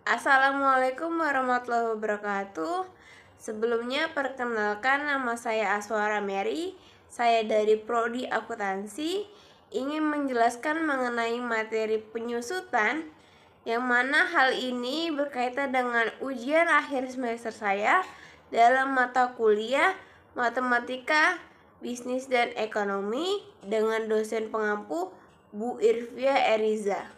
Assalamualaikum warahmatullahi wabarakatuh. Sebelumnya perkenalkan, nama saya Aswara Mary. Saya dari Prodi Akuntansi. Ingin menjelaskan mengenai materi penyusutan, yang mana hal ini berkaitan dengan ujian akhir semester saya dalam mata kuliah Matematika, Bisnis dan Ekonomi dengan dosen pengampu Bu Irvia Eriza.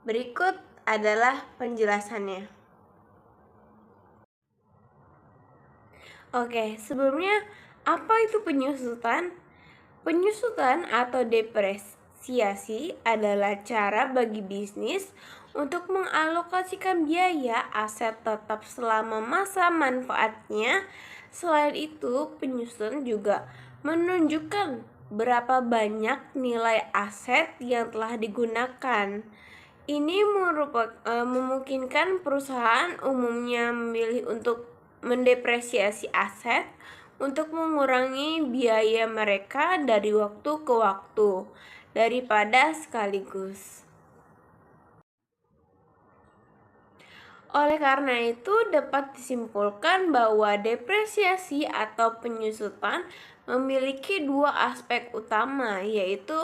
Berikut adalah penjelasannya. Oke, sebelumnya apa itu penyusutan? Penyusutan atau depresiasi adalah cara bagi bisnis untuk mengalokasikan biaya aset tetap selama masa manfaatnya. Selain itu, penyusutan juga menunjukkan berapa banyak nilai aset yang telah digunakan. Ini memungkinkan perusahaan umumnya memilih untuk mendepresiasi aset untuk mengurangi biaya mereka dari waktu ke waktu daripada sekaligus. Oleh karena itu, dapat disimpulkan bahwa depresiasi atau penyusutan memiliki dua aspek utama, yaitu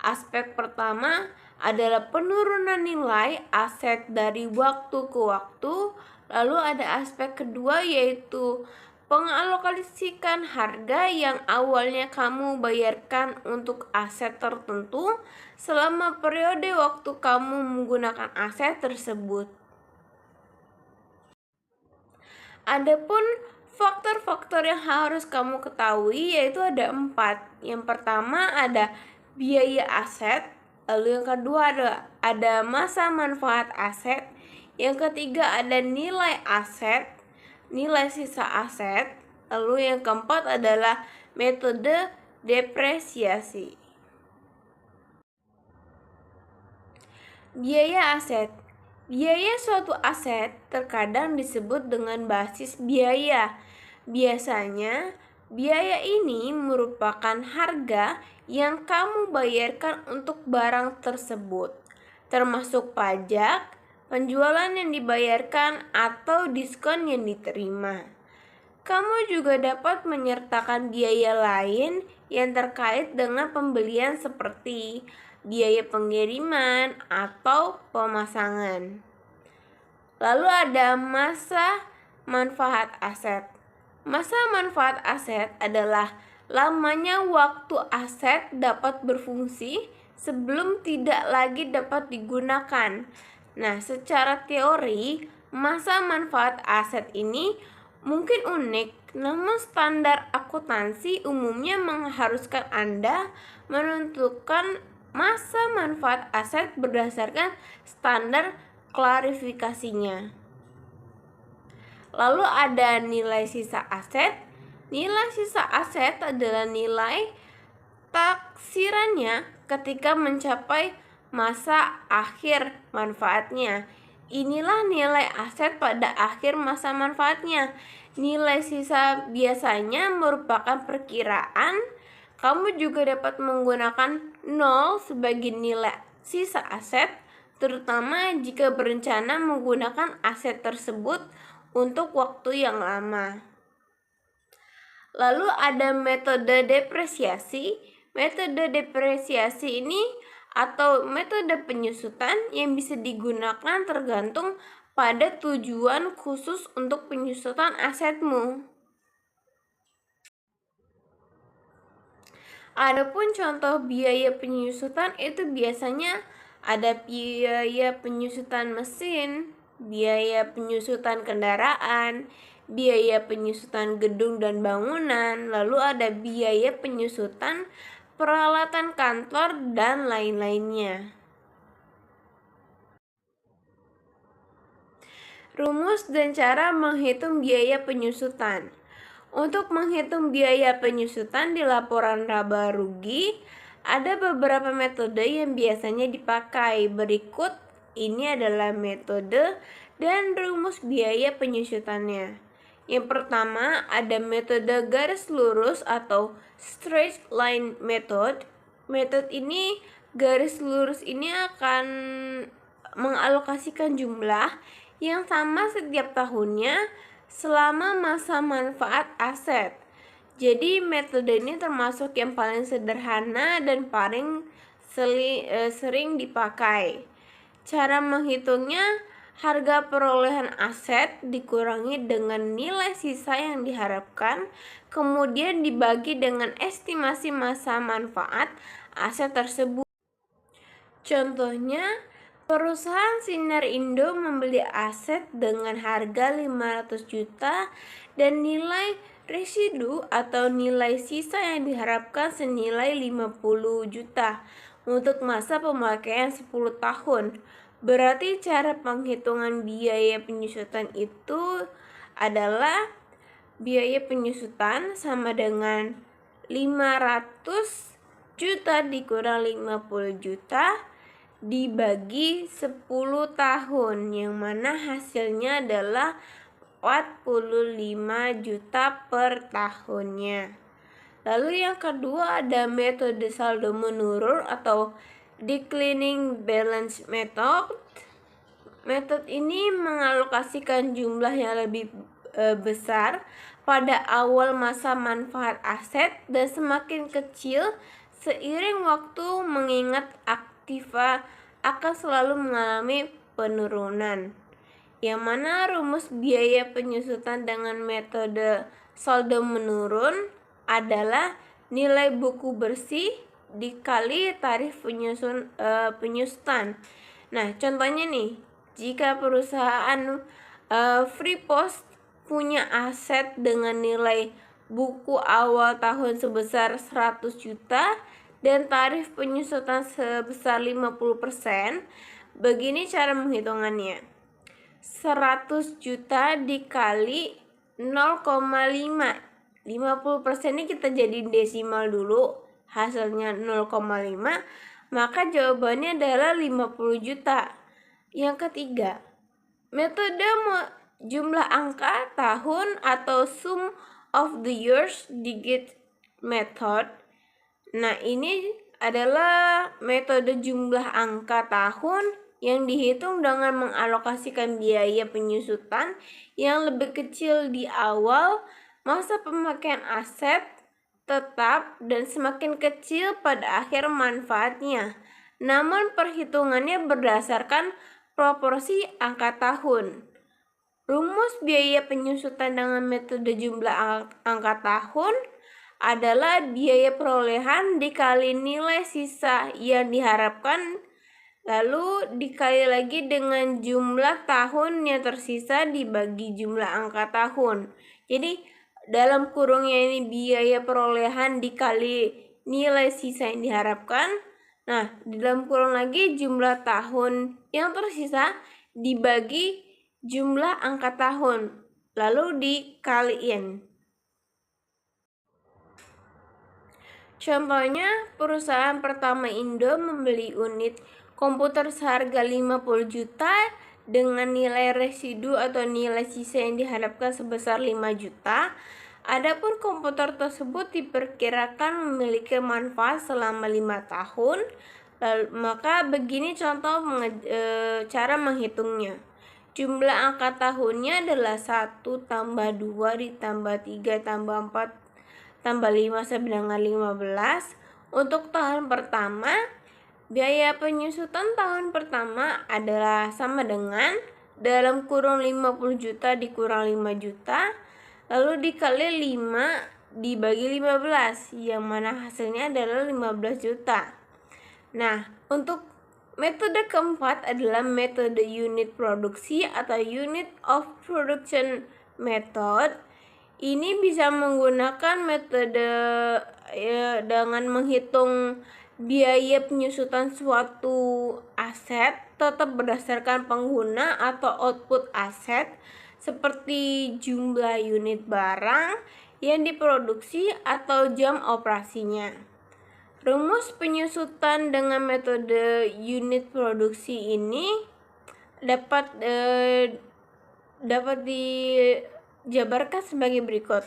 aspek pertama adalah penurunan nilai aset dari waktu ke waktu, lalu ada aspek kedua yaitu pengalokasikan harga yang awalnya kamu bayarkan untuk aset tertentu selama periode waktu kamu menggunakan aset tersebut. Adapun faktor-faktor yang harus kamu ketahui yaitu ada 4. Yang pertama ada biaya aset, lalu yang kedua ada masa manfaat aset, yang ketiga ada nilai aset, nilai sisa aset, lalu yang keempat adalah metode depresiasi. Biaya aset. Biaya suatu aset terkadang disebut dengan basis biaya. Biasanya, biaya ini merupakan harga yang kamu bayarkan untuk barang tersebut, termasuk pajak, penjualan yang dibayarkan, atau diskon yang diterima. Kamu juga dapat menyertakan biaya lain yang terkait dengan pembelian seperti biaya pengiriman atau pemasangan. Lalu ada masa manfaat aset. Masa manfaat aset adalah lamanya waktu aset dapat berfungsi sebelum tidak lagi dapat digunakan. Nah, secara teori, masa manfaat aset ini mungkin unik, namun standar akuntansi umumnya mengharuskan Anda menentukan masa manfaat aset berdasarkan standar klarifikasinya. Lalu ada nilai sisa aset. Nilai sisa aset adalah nilai taksirannya ketika mencapai masa akhir manfaatnya. Inilah nilai aset pada akhir masa manfaatnya. Nilai sisa biasanya merupakan perkiraan. Kamu juga dapat menggunakan 0 sebagai nilai sisa aset, terutama jika berencana menggunakan aset tersebut untuk waktu yang lama. Lalu ada metode depresiasi. Metode depresiasi ini atau metode penyusutan yang bisa digunakan tergantung pada tujuan khusus untuk penyusutan asetmu. Adapun contoh biaya penyusutan itu biasanya ada biaya penyusutan mesin, biaya penyusutan kendaraan, biaya penyusutan gedung dan bangunan, lalu ada biaya penyusutan peralatan kantor dan lain-lainnya. Rumus dan cara menghitung biaya penyusutan. Untuk menghitung biaya penyusutan di laporan laba rugi, ada beberapa metode yang biasanya dipakai. Berikut ini adalah metode dan rumus biaya penyusutannya. Yang pertama ada metode garis lurus atau straight line method. Metode ini, garis lurus ini akan mengalokasikan jumlah yang sama setiap tahunnya selama masa manfaat aset. Jadi metode ini termasuk yang paling sederhana dan paling sering dipakai. Cara menghitungnya, harga perolehan aset dikurangi dengan nilai sisa yang diharapkan, kemudian dibagi dengan estimasi masa manfaat aset tersebut. Contohnya, perusahaan Sinar Indo membeli aset dengan harga 500 juta dan nilai residu atau nilai sisa yang diharapkan senilai 50 juta untuk masa pemakaian 10 tahun. Berarti cara penghitungan biaya penyusutan itu adalah biaya penyusutan sama dengan 500 juta dikurang 50 juta dibagi 10 tahun, yang mana hasilnya adalah 45 juta per tahunnya. Lalu yang kedua ada metode saldo menurun atau declining balance method. Metode ini mengalokasikan jumlah yang lebih besar pada awal masa manfaat aset dan semakin kecil seiring waktu, mengingat aktiva akan selalu mengalami penurunan. Yang mana rumus biaya penyusutan dengan metode saldo menurun adalah nilai buku bersih dikali tarif penyusutan. Nah, contohnya nih, jika perusahaan Freeport punya aset dengan nilai buku awal tahun sebesar 100 juta dan tarif penyusutan sebesar 50%, begini cara menghitungannya. 100 juta dikali 0,5. 50% ini kita jadiin desimal dulu, hasilnya 0,5, maka jawabannya adalah 50 juta. Yang ketiga, metode jumlah angka tahun atau sum of the years digit method. Nah, ini adalah metode jumlah angka tahun yang dihitung dengan mengalokasikan biaya penyusutan yang lebih kecil di awal masa pemakaian aset tetap dan semakin kecil pada akhir manfaatnya. Namun perhitungannya berdasarkan proporsi angka tahun. Rumus biaya penyusutan dengan metode jumlah angka tahun adalah biaya perolehan dikali nilai sisa yang diharapkan, lalu dikali lagi dengan jumlah tahun yang tersisa dibagi jumlah angka tahun. Jadi dalam kurungnya ini biaya perolehan dikali nilai sisa yang diharapkan. Nah, di dalam kurung lagi jumlah tahun yang tersisa dibagi jumlah angka tahun, lalu dikaliin. Contohnya, perusahaan Pertama Indo membeli unit komputer seharga 50 juta dengan nilai residu atau nilai sisa yang diharapkan sebesar 5 juta. Adapun komputer tersebut diperkirakan memiliki manfaat selama 5 tahun. Maka begini contoh cara menghitungnya. Jumlah angka tahunnya adalah 1 tambah 2 ditambah 3 tambah 4 tambah 5 sama dengan 15. Untuk tahun pertama, biaya penyusutan tahun pertama adalah sama dengan dalam kurung 50 juta dikurang 5 juta, lalu dikali 5 dibagi 15, yang mana hasilnya adalah 15 juta. Nah, untuk metode keempat adalah metode unit produksi atau unit of production method. Ini bisa menggunakan metode dengan menghitung biaya penyusutan suatu aset tetap berdasarkan pengguna atau output aset seperti jumlah unit barang yang diproduksi atau jam operasinya. Rumus penyusutan dengan metode unit produksi ini dapat dijabarkan sebagai berikut.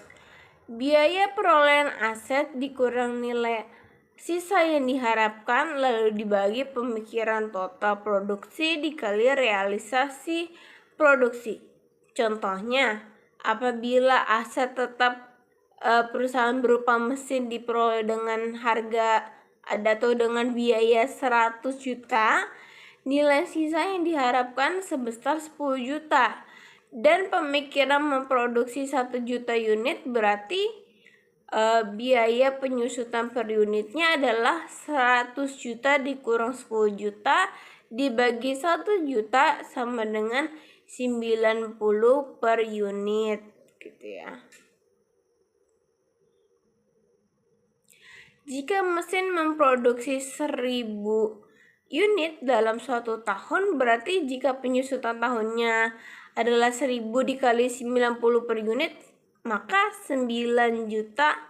Biaya perolehan aset dikurang nilai sisa yang diharapkan, lalu dibagi pemikiran total produksi dikali realisasi produksi. Contohnya, apabila aset tetap perusahaan berupa mesin diperoleh dengan harga atau dengan biaya 100 juta, nilai sisa yang diharapkan sebesar 10 juta. Dan pemikiran memproduksi 1 juta unit berarti biaya penyusutan per unitnya adalah 100 juta dikurang 10 juta dibagi 1 juta sama dengan 90 per unit gitu ya. Jika mesin memproduksi 1000 unit dalam suatu tahun, berarti jika penyusutan tahunnya adalah 1000 dikali 90 per unit, maka 9 juta.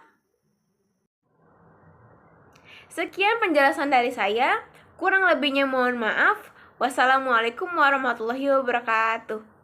Sekian penjelasan dari saya. Kurang lebihnya mohon maaf. Wassalamualaikum warahmatullahi wabarakatuh.